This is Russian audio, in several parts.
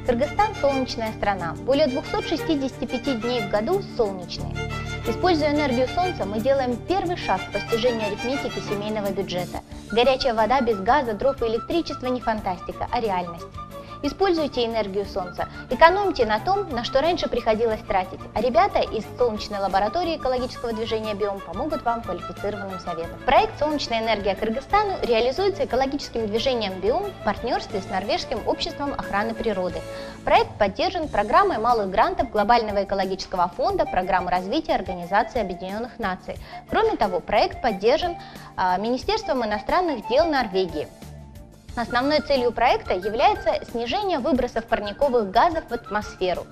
Кыргызстан – солнечная страна. Более 265 дней в году солнечные. Используя энергию солнца, мы делаем первый шаг к постижению арифметики семейного бюджета. Горячая вода без газа, дров и электричества не фантастика, а реальность. Используйте энергию солнца, экономьте на том, на что раньше приходилось тратить, а ребята из солнечной лаборатории экологического движения «Биом» помогут вам квалифицированным советом. Проект «Солнечная энергия Кыргызстану» реализуется экологическим движением «Биом» в партнерстве с Норвежским обществом охраны природы. Проект поддержан программой малых грантов Глобального экологического фонда, программы развития Организации Объединенных Наций. Кроме того, проект поддержан Министерством иностранных дел Норвегии. Основной целью проекта является снижение выбросов парниковых газов в атмосферу.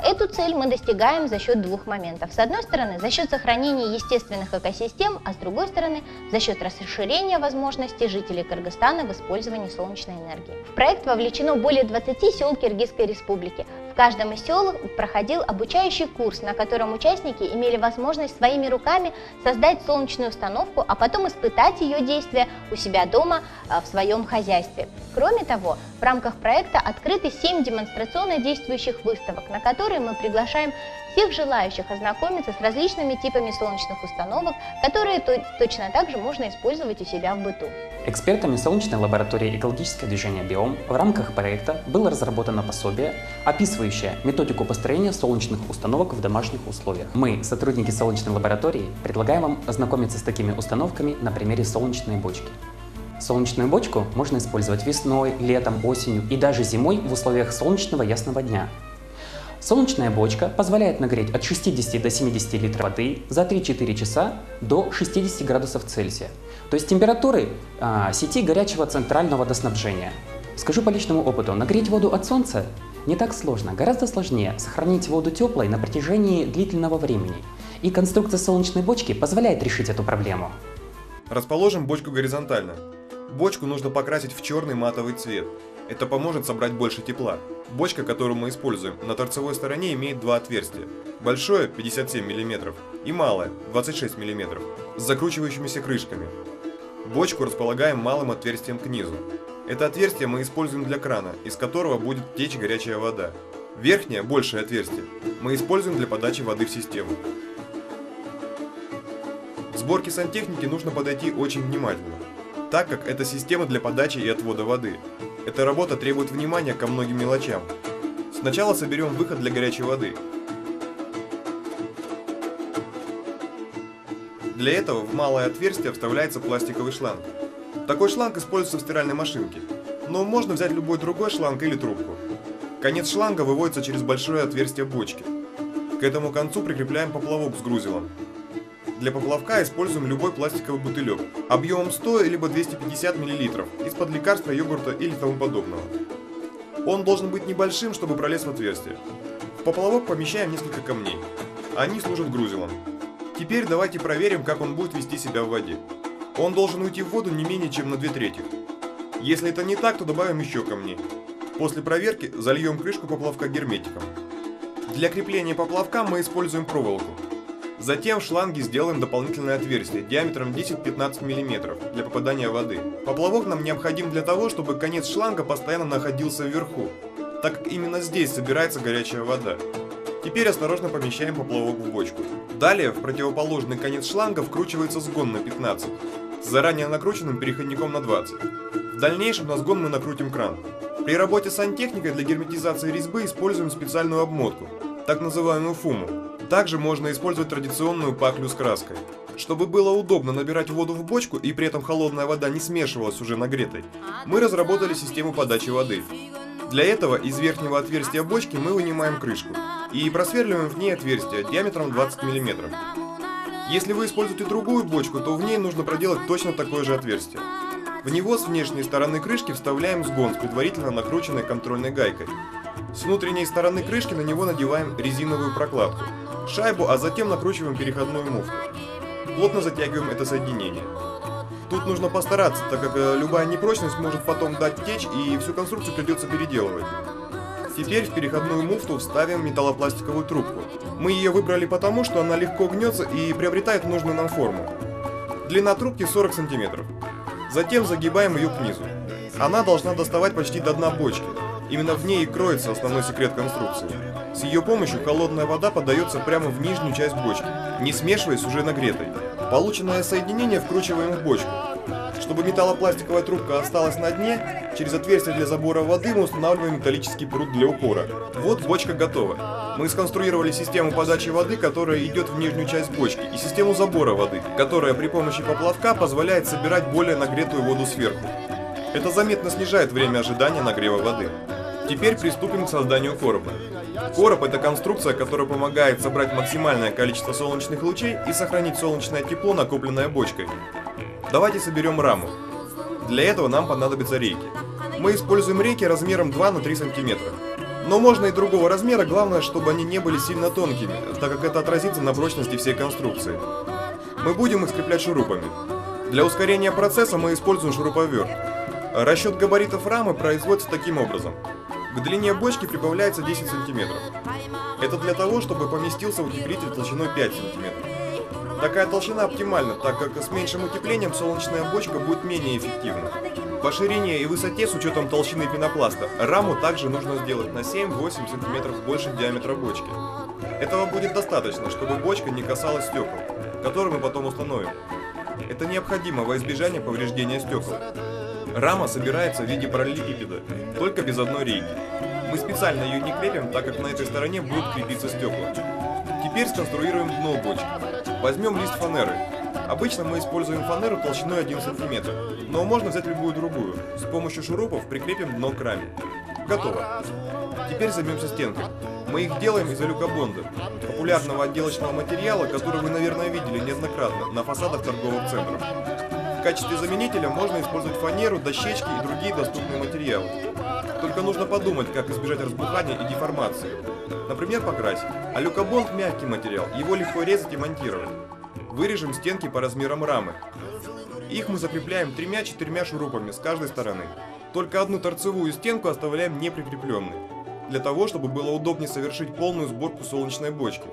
Эту цель мы достигаем за счет двух моментов. С одной стороны, за счет сохранения естественных экосистем, а с другой стороны, за счет расширения возможностей жителей Кыргызстана в использовании солнечной энергии. В проект вовлечено более 20 сел Киргизской республики. В каждом из сел проходил обучающий курс, на котором участники имели возможность своими руками создать солнечную установку, а потом испытать ее действие у себя дома в своем хозяйстве. Кроме того, в рамках проекта открыты 7 демонстрационно действующих выставок, на которые мы приглашаем всех желающих ознакомиться с различными типами солнечных установок, которые точно так же можно использовать у себя в быту. Экспертами солнечной лаборатории экологическое движение «Биом» в рамках проекта было разработано пособие, описывающее методику построения солнечных установок в домашних условиях. Мы, сотрудники солнечной лаборатории, предлагаем вам ознакомиться с такими установками на примере солнечной бочки. Солнечную бочку можно использовать весной, летом, осенью и даже зимой в условиях солнечного ясного дня. Солнечная бочка позволяет нагреть от 60 до 70 литров воды за 3-4 часа до 60 градусов Цельсия, то есть температуры сети горячего центрального водоснабжения. Скажу по личному опыту, нагреть воду от солнца не так сложно, гораздо сложнее сохранить воду теплой на протяжении длительного времени. И конструкция солнечной бочки позволяет решить эту проблему. Расположим бочку горизонтально. Бочку нужно покрасить в черный матовый цвет. Это поможет собрать больше тепла. Бочка, которую мы используем, на торцевой стороне имеет два отверстия. Большое 57 мм и малое 26 мм с закручивающимися крышками. Бочку располагаем малым отверстием к низу. Это отверстие мы используем для крана, из которого будет течь горячая вода. Верхнее, большее отверстие, мы используем для подачи воды в систему. К сборке сантехники нужно подойти очень внимательно, так как это система для подачи и отвода воды. Эта работа требует внимания ко многим мелочам. Сначала соберем выход для горячей воды. Для этого в малое отверстие вставляется пластиковый шланг. Такой шланг используется в стиральной машинке, но можно взять любой другой шланг или трубку. Конец шланга выводится через большое отверстие бочки. К этому концу прикрепляем поплавок с грузилом. Для поплавка используем любой пластиковый бутылек объемом 100 либо 250 мл из-под лекарства, йогурта или тому подобного. Он должен быть небольшим, чтобы пролез в отверстие. В поплавок помещаем несколько камней. Они служат грузилом. Теперь давайте проверим, как он будет вести себя в воде. Он должен уйти в воду не менее чем на 2/3. Если это не так, то добавим еще камней. После проверки зальем крышку поплавка герметиком. Для крепления поплавка мы используем проволоку. Затем в шланге сделаем дополнительное отверстие диаметром 10-15 мм для попадания воды. Поплавок нам необходим для того, чтобы конец шланга постоянно находился вверху, так как именно здесь собирается горячая вода. Теперь осторожно помещаем поплавок в бочку. Далее в противоположный конец шланга вкручивается сгон на 15, с заранее накрученным переходником на 20. В дальнейшем на сгон мы накрутим кран. При работе с сантехникой для герметизации резьбы используем специальную обмотку, так называемую фуму. Также можно использовать традиционную паклю с краской. Чтобы было удобно набирать воду в бочку и при этом холодная вода не смешивалась с уже нагретой, мы разработали систему подачи воды. Для этого из верхнего отверстия бочки мы вынимаем крышку и просверливаем в ней отверстие диаметром 20 мм. Если вы используете другую бочку, то в ней нужно проделать точно такое же отверстие. В него с внешней стороны крышки вставляем сгон с предварительно накрученной контрольной гайкой. С внутренней стороны крышки на него надеваем резиновую прокладку, шайбу, а затем накручиваем переходную муфту. Плотно затягиваем это соединение. Тут нужно постараться, так как любая непрочность может потом дать течь и всю конструкцию придется переделывать. Теперь в переходную муфту вставим металлопластиковую трубку. Мы ее выбрали потому, что она легко гнется и приобретает нужную нам форму. Длина трубки 40 см. Затем загибаем ее к низу. Она должна доставать почти до дна бочки. Именно в ней и кроется основной секрет конструкции. С ее помощью холодная вода подается прямо в нижнюю часть бочки, не смешиваясь с уже нагретой. Полученное соединение вкручиваем в бочку. Чтобы металлопластиковая трубка осталась на дне, через отверстие для забора воды мы устанавливаем металлический прут для упора. Вот бочка готова. Мы сконструировали систему подачи воды, которая идет в нижнюю часть бочки, и систему забора воды, которая при помощи поплавка позволяет собирать более нагретую воду сверху. Это заметно снижает время ожидания нагрева воды. Теперь приступим к созданию короба. Короб – это конструкция, которая помогает собрать максимальное количество солнечных лучей и сохранить солнечное тепло, накопленное бочкой. Давайте соберем раму. Для этого нам понадобятся рейки. Мы используем рейки размером 2 на 3 см. Но можно и другого размера, главное, чтобы они не были сильно тонкими, так как это отразится на прочности всей конструкции. Мы будем их скреплять шурупами. Для ускорения процесса мы используем шуруповерт. Расчет габаритов рамы производится таким образом. К длине бочки прибавляется 10 см. Это для того, чтобы поместился утеплитель толщиной 5 см. Такая толщина оптимальна, так как с меньшим утеплением солнечная бочка будет менее эффективна. По ширине и высоте с учетом толщины пенопласта раму также нужно сделать на 7-8 см больше диаметра бочки. Этого будет достаточно, чтобы бочка не касалась стекол, которые мы потом установим. Это необходимо во избежание повреждения стекол. Рама собирается в виде параллелепипеда, только без одной рейки. Мы специально ее не крепим, так как на этой стороне будут крепиться стекла. Теперь сконструируем дно бочки. Возьмем лист фанеры. Обычно мы используем фанеру толщиной 1 см, но можно взять любую другую. С помощью шурупов прикрепим дно к раме. Готово. Теперь займемся стенкой. Мы их делаем из алюкобонда, популярного отделочного материала, который вы, наверное, видели неоднократно на фасадах торговых центров. В качестве заменителя можно использовать фанеру, дощечки и другие доступные материалы. Только нужно подумать, как избежать разбухания и деформации. Например, покрасить. Алюкобонд – мягкий материал, его легко резать и монтировать. Вырежем стенки по размерам рамы. Их мы закрепляем 3-4 шурупами с каждой стороны. Только одну торцевую стенку оставляем неприкрепленной, для того, чтобы было удобнее совершить полную сборку солнечной бочки.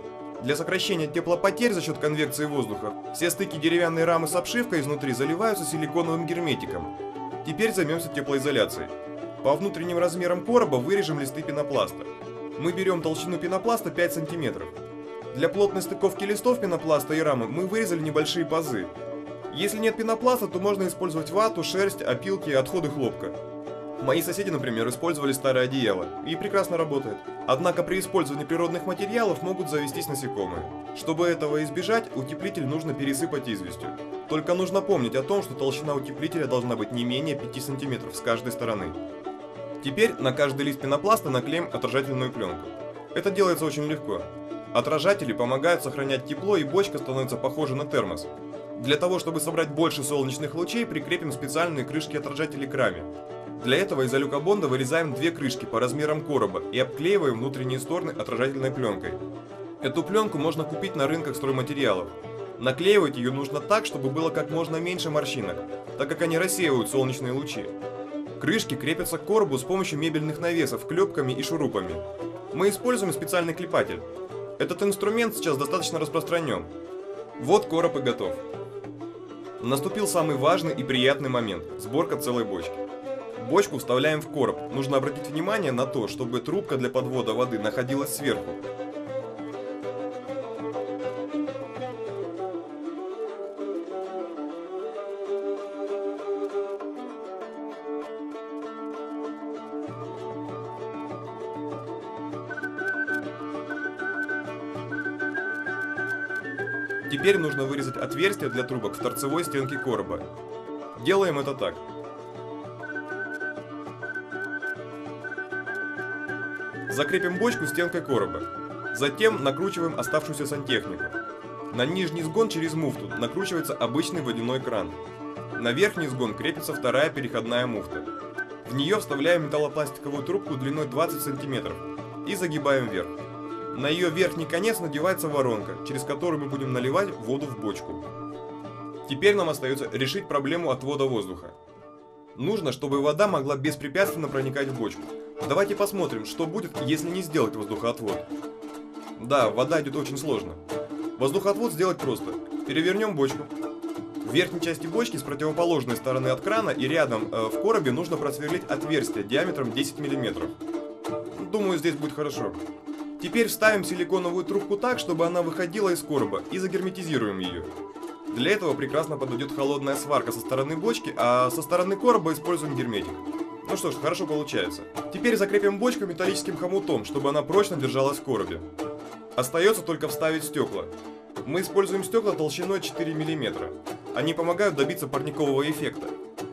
Для сокращения теплопотерь за счет конвекции воздуха все стыки деревянной рамы с обшивкой изнутри заливаются силиконовым герметиком. Теперь займемся теплоизоляцией. По внутренним размерам короба вырежем листы пенопласта. Мы берем толщину пенопласта 5 см. Для плотной стыковки листов пенопласта и рамы мы вырезали небольшие пазы. Если нет пенопласта, то можно использовать вату, шерсть, опилки и отходы хлопка. Мои соседи, например, использовали старое одеяло, и прекрасно работает. Однако при использовании природных материалов могут завестись насекомые. Чтобы этого избежать, утеплитель нужно пересыпать известью. Только нужно помнить о том, что толщина утеплителя должна быть не менее 5 см с каждой стороны. Теперь на каждый лист пенопласта наклеим отражательную пленку. Это делается очень легко. Отражатели помогают сохранять тепло, и бочка становится похожа на термос. Для того, чтобы собрать больше солнечных лучей, прикрепим специальные крышки отражателей к раме. Для этого из алюкобонда вырезаем 2 крышки по размерам короба и обклеиваем внутренние стороны отражательной пленкой. Эту пленку можно купить на рынках стройматериалов. Наклеивать ее нужно так, чтобы было как можно меньше морщинок, так как они рассеивают солнечные лучи. Крышки крепятся к коробу с помощью мебельных навесов, клепками и шурупами. Мы используем специальный клепатель. Этот инструмент сейчас достаточно распространен. Вот короб и готов. Наступил самый важный и приятный момент – сборка целой бочки. Бочку вставляем в короб. Нужно обратить внимание на то, чтобы трубка для подвода воды находилась сверху. Теперь нужно вырезать отверстие для трубок в торцевой стенке короба. Делаем это так. Закрепим бочку стенкой короба. Затем накручиваем оставшуюся сантехнику. На нижний сгон через муфту накручивается обычный водяной кран. На верхний сгон крепится вторая переходная муфта. В нее вставляем металлопластиковую трубку длиной 20 см и загибаем вверх. На ее верхний конец надевается воронка, через которую мы будем наливать воду в бочку. Теперь нам остается решить проблему отвода воздуха. Нужно, чтобы вода могла беспрепятственно проникать в бочку. Давайте посмотрим, что будет, если не сделать воздухоотвод. Да, вода идет очень сложно. Воздухоотвод сделать просто. Перевернем бочку. В верхней части бочки с противоположной стороны от крана и рядом в коробе нужно просверлить отверстие диаметром 10 мм. думаю, здесь будет хорошо. Теперь вставим силиконовую трубку так, чтобы она выходила из короба, и загерметизируем ее. Для этого прекрасно подойдет холодная сварка со стороны бочки, а со стороны короба используем герметик. Ну что ж, хорошо получается. Теперь закрепим бочку металлическим хомутом, чтобы она прочно держалась в коробе. Остается только вставить стекла. Мы используем стекла толщиной 4 мм. Они помогают добиться парникового эффекта.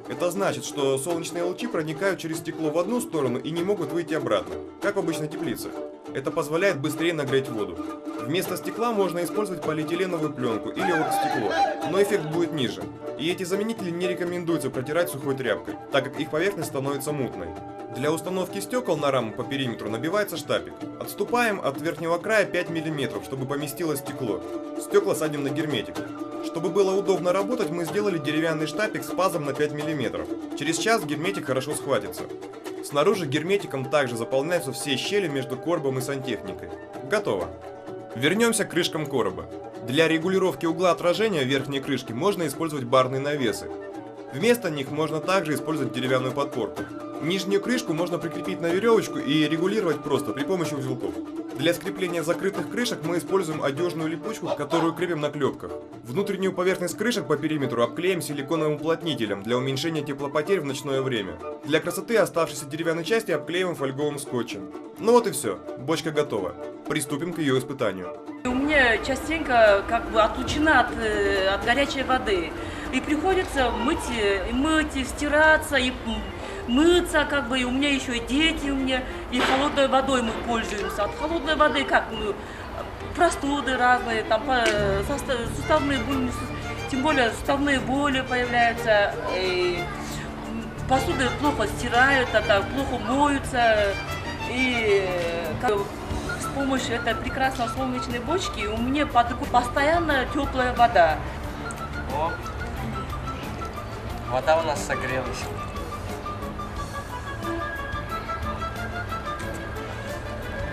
Это значит, что солнечные лучи проникают через стекло в одну сторону и не могут выйти обратно, как в обычной теплице. Это позволяет быстрее нагреть воду. Вместо стекла можно использовать полиэтиленовую пленку или оргстекло, но эффект будет ниже. И эти заменители не рекомендуется протирать сухой тряпкой, так как их поверхность становится мутной. Для установки стекол на раму по периметру набивается штапик. Отступаем от верхнего края 5 мм, чтобы поместилось стекло. Стекла садим на герметик. Чтобы было удобно работать, мы сделали деревянный штапик с пазом на 5 мм. Через час герметик хорошо схватится. Снаружи герметиком также заполняются все щели между коробом и сантехникой. Готово. Вернемся к крышкам короба. Для регулировки угла отражения верхней крышки можно использовать барные навесы. Вместо них можно также использовать деревянную подпорку. Нижнюю крышку можно прикрепить на веревочку и регулировать просто при помощи узелков. Для скрепления закрытых крышек мы используем одежную липучку, которую крепим на клепках. Внутреннюю поверхность крышек по периметру обклеим силиконовым уплотнителем для уменьшения теплопотерь в ночное время. Для красоты оставшиеся деревянной части обклеиваем фольговым скотчем. Ну вот и все, бочка готова. Приступим к ее испытанию. У меня частенько как бы отлучена от горячей воды. И приходится мыть, стираться, и мыться, как бы, и у меня еще и дети, у меня, и холодной водой мы пользуемся. От холодной воды как, простуды разные, там, суставные боли, тем более суставные боли появляются, и посуды плохо стирают, плохо моются, и с помощью этой прекрасной солнечной бочки у меня под рукой постоянно теплая вода. О, вода у нас согрелась.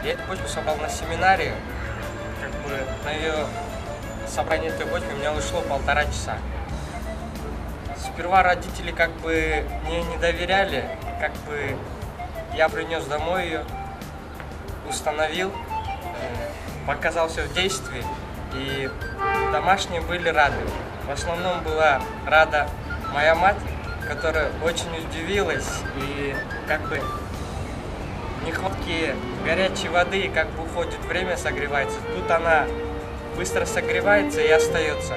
Я эту бочку собрал на семинаре, как бы на ее собрание этой бочки у меня ушло 1,5 часа. Сперва родители как бы мне не доверяли, как бы я принес домой ее, установил, показал все в действии, и домашние были рады. В основном была рада моя мать, которая очень удивилась, и как бы нехватки горячей воды, как бы уходит время, согревается. Тут она быстро согревается и остается.